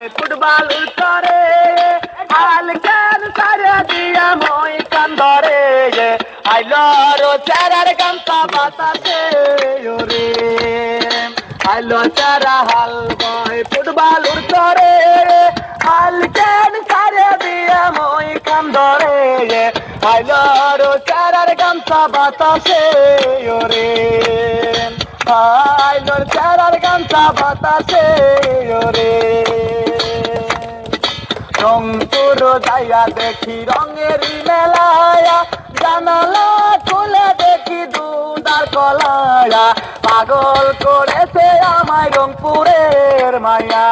Football উত্তরে হালকার সারা দিয়া মই কান্দরে আইলো চারার গামছা বাতাসে ওরে আইলো চারা হাল বয় ফুটবল উত্তরে হালকার সারা দিয়া মই কান্দরে আইলো চারার গামছা বাতাসে ওরে আইলো চারার গামছা বাতাসে ওরে রংপুর যাইয়া দেখি রঙের মেলায়া জানালা খুলে দেখি দুধার কলায়া পাগল করেছে আমায় রংপুরের মায়া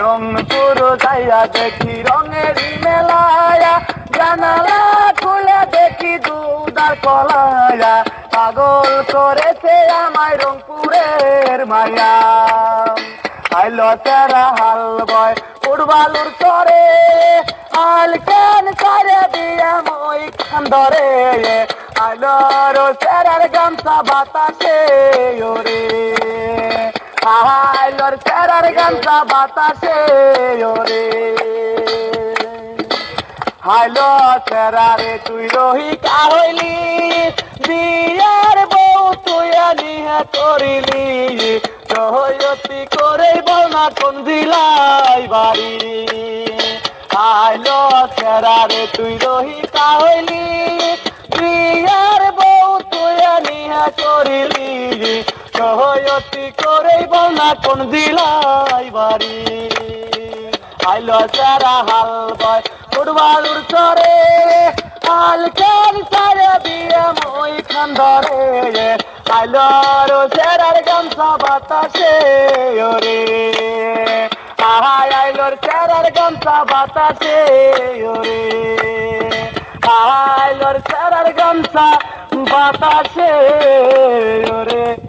রংপুর যাইয়া দেখি রঙের মেলায়া জানালা খুলে দেখি দুধার কলায়া পাগল করেছে আমায় রংপুরের মায়া আইলো চারা হাল বয় ফুটবলুর চরে আলকেন করে দিয়া মই খান্দরে আইলো চারার গামছা বাতাসে ওরে আইলো চারার গামছা বাতাসে ওরে হাইলো চারারে তুই রহি কাহইলি বিয়ার বউ তুই নিহা করিলি সহয়তি করে বলনা কোন দিলাই বাড়ি আইলো চারারে তুই রহি কাহইলি বিয়ার বউ তুই নিহা করিলি সহয়তি করে বলনা কোন দিলাই বাড়ি আইলো চারা হাল বয় ফুটবলুর চরে হালকার সারা দিয়া মই খান্দরে আইলো চারার গামছা বাতাসে ওরে আইলো চারার গামছা বাতাসে ওরে আইলো চারার গামছা বাতাসে ওরে।